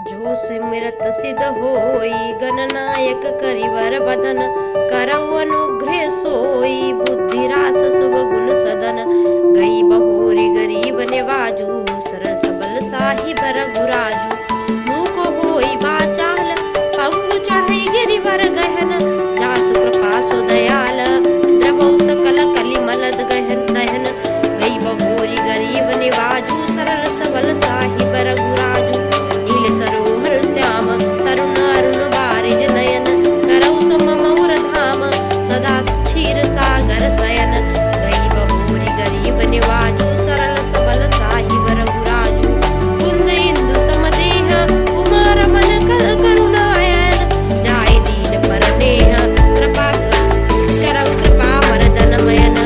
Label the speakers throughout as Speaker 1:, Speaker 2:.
Speaker 1: जो सिमरत सिद्ध होई, गणनायक करिवर बदन, करऊ अनुग्रह सोई, बुद्धि रास शुभ गुण सदन। गई बहोरी गरीब निवाजू, सरल सबल साहिब रघुराजू। मूक होई बाचाल, पगु चढ़ई गिरिवर गहन, जासु कृपा सु दयाल, द्रवौ सकल कलिमल गहन दहन। गई बहोरी गरीब निवाजू, सरल सबल साहिब रघुराजू। नील सरोवर श्याम, तरुण अरुण बारिज नयन, करऊ सम मऊर धाम, सदा क्षीर सागर शयन। गई बहोरी गरीब निवाजू, सरल सबल साहिब रघुराजू। कुंद इंदु समदेह, कुमार मन करुणायन, जाय दीन पर नेह, कृपा करऊ कृपा वरदन मयन।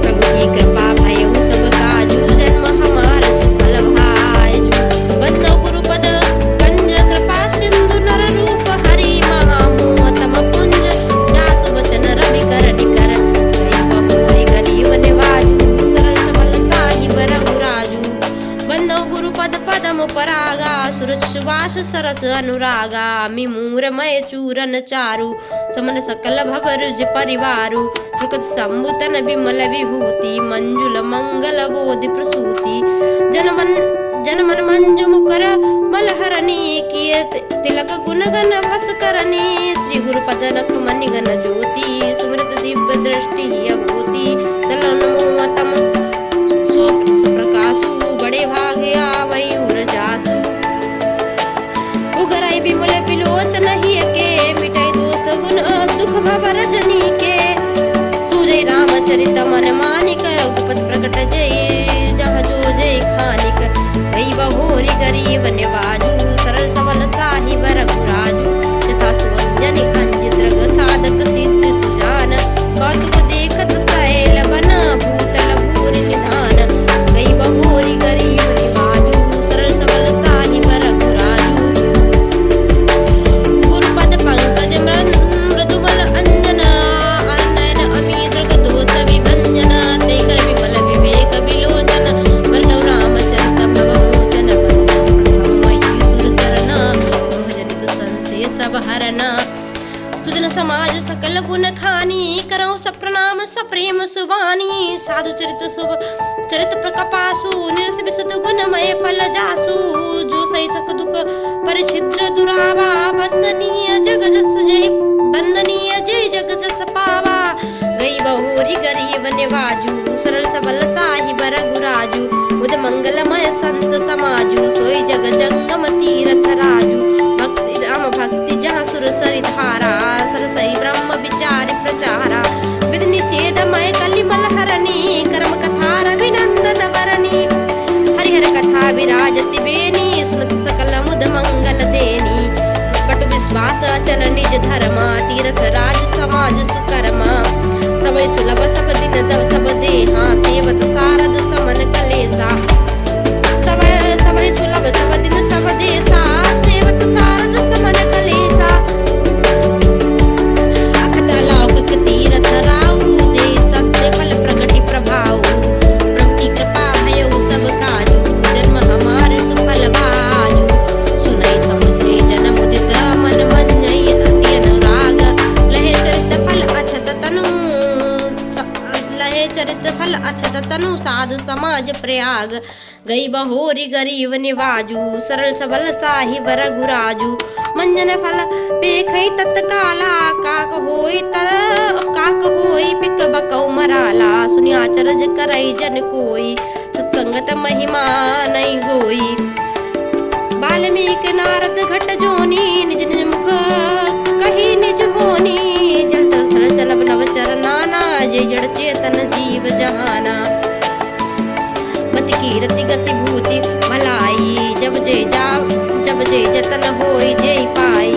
Speaker 1: प्रभु की कृपा भयउ सब काजू, जन्म हमार सुफल भाजू। बंदो गुरुपद कंज, कृपा सिंधु नर रूप हरि, महामोहतम पुंज, जासु बचन रवि कर निकर। गई बहोरी गरीब निवाजू, सरल सबल साहिब रघुराजू। बंदो गुरुपद पदम परागा, सुरज सुवास सरस अनुरागा। मिमूर मय चूरन चारु, समन सकल भवरुज परिवारु। सुकृत संबुतन विमल विभूति, मंजुल मंगल बोधि प्रसूति। जनमन मंजु मुकर मलहरणी, किय तिलक गुण गण वस करनी। श्री गुरुपद नख मणि गण ज्योति, सुमृत दिव्य दृष्टि होती। दलन मोमतम प्रकाशु, बड़े भागे आवई उर जासु। उगराई बिमल बिलोचन हिय के, मिटाई दोष गुण दुख भव रजनी के। सूजय रामचरित मन मानिक, गुपत प्रकट जय जहाँ जो जय खानिक। गई बहोरी गरीब निवाजू, सरल सबल साहिब रघुराजू। यथा सुवंजनि अंज द्रग, साधक सिद्धि सुजान। कौतुक देखत सैल वन, भूतल भूरि निधान। गई बहोरी गरीब निवाजू, सरल सबल साहिब रघुराजू। गुरुपद पंकज मृदुमल अंजन, नयन अमी दृग दोष विभंजन। ते कर विमल विवेक विलोचन, वरदौ रामचरित भवमोचन। सुर चरण, मोहजनित संशय सब हरन। सुजन समाज सकल गुण खानी, करौ सप्रणाम सप्रेम सुवानी। साधु चरित शुभ चरित प्रकपासु, निरस विशद गुणमय फल जासु। जो सही सक दुख परिछिद्र दुरावा, वंदनीय जग जस जय वंदनीय जय जग जस पावा। गई बहोरी गरीब निवाजू, सरल सबल साहिब रघुराजू। बुध मंगलमय संत समाजू, सोई जग जंगम तीरथ राजू। भक्ति राम भक्ति जहाँ सुर सरि धारा, सरसई ब्रह्म विचार प्रचारा। विधि निषेधमय कलिमल हरणी, कर्म कथा रघुनंदन वरणी। हरिहर कथा विराजति बेनी, सुनत सकल मुद मंगल देनी। कटु विश्वास अचल निज धर्मा, तीरथ राज समाज सुकर्मा। समय सुलभ सब दिन दब सब देहा, सेवत सारद समन कलेसा। समय सुलभ सब दिन सब देसा, सेवत सारद समन कलेसा। अखट अलौकिक तीरथ राऊ, दे सत्य फल प्रगति प्रभाऊ। प्रभु की कृपा भयउ सब काजू, जन्म हमार सुफल भाजू। सुनई समझे जन मुदित, मन मंजई अति अनुराग। लहे चरित फल अछत तनु, लहे चरित फल अछत तनु, साध समाज प्रयाग। गई बहोरी गरीब निवाजू, सरल सबल साहिब रघुराजू। मंजन फल पेखई तत्काला, काक होई पिक बकौ मराला। सुनि आचरज करई जन कोई, सत्संगत महिमा नहीं होई। वाल्मीकि नारद घट जोनी, निज निज मुख कही निज होनी। जल थल चलब नव चरनाना, जय जड़ चेतन जीव जहाना। मति कीरति गति भूति भलाई, जब जय जतन होई जय पाई।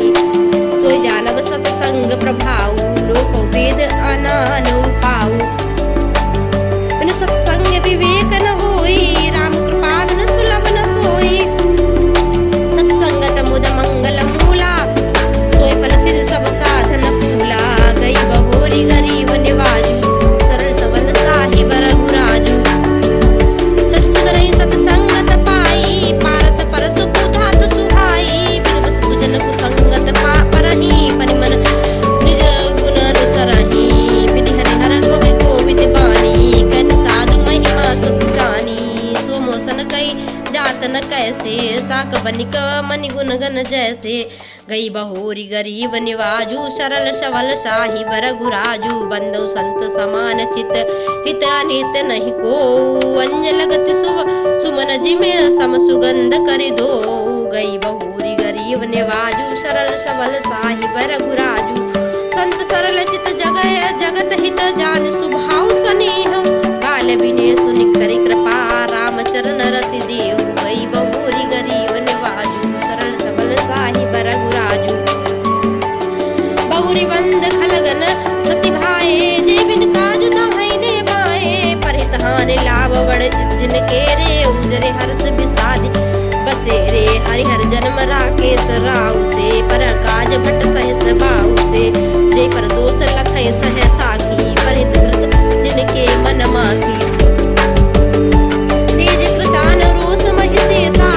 Speaker 1: सोई जानव सत्संग प्रभाऊ, लोक वेद अनानु पाऊ। बिनु सत्संग विवेक न होई, राम कृपा बिनु सुलभ न सोई। सत्संगत मुद मंगल मूला, सोई फल सिर सब साधन फूला। गई बहोरी गरीब निवाजू, सरल सबल साहिब रघुराजू। सत सुधरई सत्संगत पाई, पारस परस कुधा कैसे, साक बनिक मनि गुण गन जैसे। गई बहोरी गरीब निवाजू, सरल सबल साहि बर गुराजू। बंदौ संत समान चित, हित अनित नहीं को। अंज लगत सुमन जिमे सम सुगंध करि दो। गई बहोरी गरीब निवाजू, सरल सबल साहि बर गुराजू। संत सरल चित जगय जगत हित जान, सुभाव स्नेह बाल बिने सुनि करि कृपा। राम चरण रति देव, गई बहोरी गरीब निवाजू, सरल सबल साहि बर गुराजू। बहुरी बंद खलगन सति भाए, जे बिन काज तमैने बाए। परहित हानि लाभ बड़ जिनके रे, उजरे हर्ष विषादि बसे रे। हरिहर जन्म राकेश राउ से, पर काज भट सहस बाऊ से। जय पर दोष लखय सह साखी, परहित कृत जिनके मन माखी। तेज कृतान रोष महिषेषा,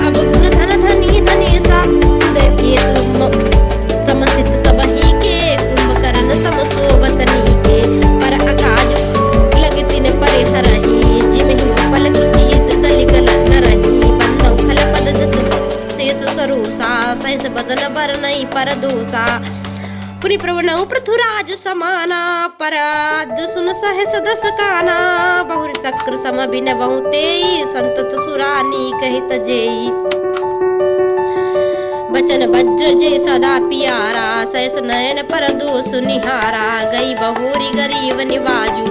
Speaker 1: अब गुण धन धनी धनेशा। उदय केतु समसित सबही के, कुंभकर्ण सम सोबतनी के। पर अकाज लगतिन परिहरहि, जिमहि पल कृषित दलित नरहि। बंधौ खल पद जस शेष सरोसा, सहस बदन बरनई पर दोषा। पुनि प्रवनौ पृथुराज समाना, पराद सुन सहस दस काना। बहुर शक्र सम बिन बहुतेई, संतत सुरानी कहित जेई। बचन वज्र जय सदा पियारा, सहस नयन पर दोष निहारा। गई बहोरी गरीब निवाजू,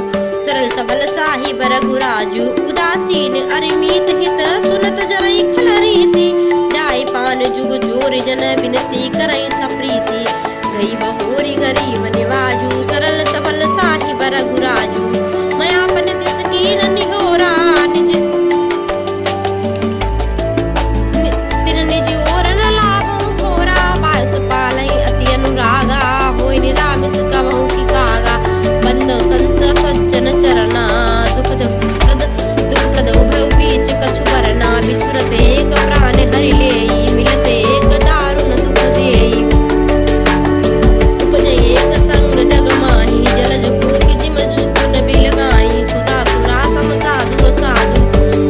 Speaker 1: सरल सबल साहि बर गुराजू। उदासीन अरिमीत हित, सुनत जरई खल रीति। जाय पान जुग जोर जन, बिनती करई सप्रीति। गई बहोरी गरीब निवाजू, सरल सबल साहि बर गुराजू। मयापन तिस कीन निहोरा, निज तिन निज ओर न लाभौ घोरा। पायस पालई अति अनुरागा, होय निरामिस कबहु की कागा। बंदौ संत सज्जन चरना, दुख प्रद उभय बीच कछु बरना। बिछुरते एक प्राण हरि लेई, मिलते एक दारुण दुख देई। एक संग जग माही, जलज पुलक जिम गुण बिल गाई। सुधा सुरा सम साधु साधु,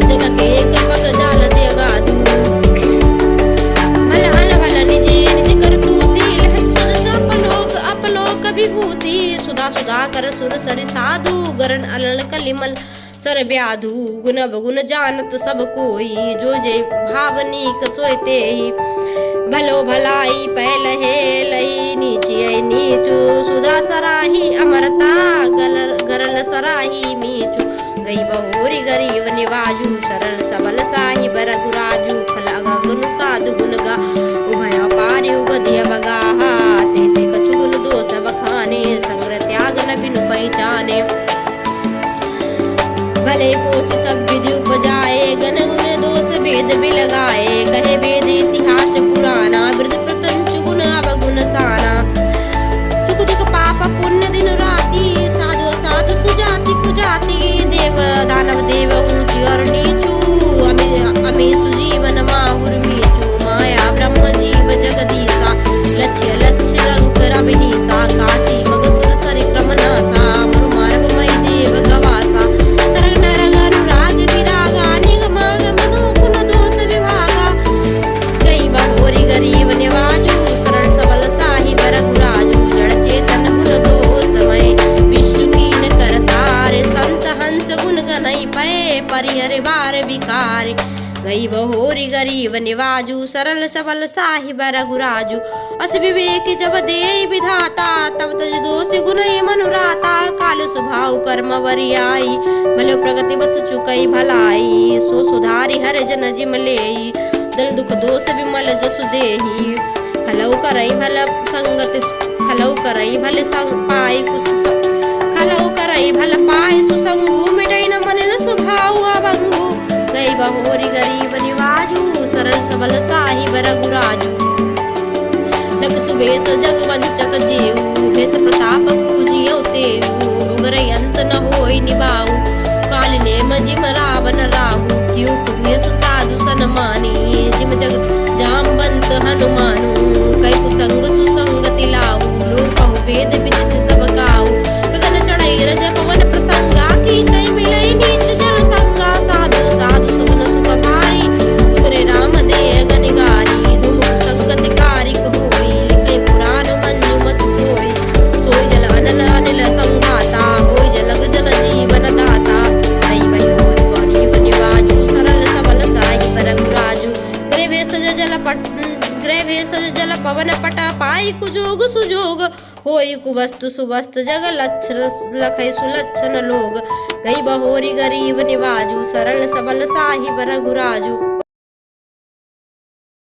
Speaker 1: जनक एक पग जाल दे गाधु। भल हन भल निजे निज करतूति, लहत सुन अपलोक विभूति। सुधा सुधा कर सुर सरि साधु, गरन अलन कलिमल सर ब्याधु। गुण बगुण जानत सब कोई, जो जे भावनीक सोयते ही। भलो भलाई पहल है लही, नीचिय नीचू। सुधा सराही अमरता, गरल सराही मीचू। गई बहोरी गरीब निवाजू, सरल सबल साहि बर गुराजू। फल अगुन साधु गुण गा, उभय पारि उगधिय बगाहा। ते कछु गुण दोष बखाने, संग्र त्याग न बिनु पहचाने। भले पोच सब विधि उपजाए, गन गुण दोष भेद बिलगाए। कहे वेद इतिहास पुराना, वृद्ध प्रपंच गुण अवगुण साना। सुख दुख पाप पुण्य दिन राति, साधु असाधु सुजाति कुजाति। देव दानव देव ऊंची और नीचू, अमे सुजीवन माहुर मीचू। माया ब्रह्म जीव जगदीसा, लक्ष्य लक्ष्य रंग रविनीसा। काशी मग सुर सरि क्रम नासा, मरु मार्ग मई देव गवासा। तरग नरग अनुराग विरागा, निगम गम गुण दोष विभागा। गई बहोरी गरीब निवाजू, सरल सबल साहि बर गुराजू। जड़ चेतन गुण दोषमय, विश्व कीन करतार। संत हंस गुण गनई पय, परिहर बार विकार। गई बहोरी गरीब निवाजू, सरल सबल साहि बर गुराजू। अस विवेक जब दे विधाता, तब तज दोष गुण मनुराता। काल स्वभाव कर्म वरियाई, भले प्रगति बस चुकई भलाई। सो सुधारी हर जन जिम लेई, दल दुख दोष विमल जसु देही। खलौ करई भल संगत, खलौ करई भल संग पाई कुछ। खलौ करई भल पाई सुसंगु, मिटई न मन न स्वभाव अभंगु। गई बहोरी गरीब निवाजू, सरल सबल साहि बर गुराजू। लग सुबेश जग वंचक जेऊ, भेष प्रताप पूजियो तेऊ। उगरई अंत न होई निभाऊ, काल नेम जिम रावण राहु। क्यों भेष साधु सन मानी, जिम जग जामवंत हनुमानु। कई कुसंग सुसंगति लाऊ, लोक कहु वेद विदित सब काऊ। गगन चढ़ई रज पवन प्रसंगा, कीचई मिलई नीच जल संगा। साधु साधु सुगन सुख भारी, जोग सुजोग होई कुवस्तु सुवस्तु जग लखै सुलक्षण लोग गई बहोरी गरीब निवाजू सरल सबल साहिब रघुराजू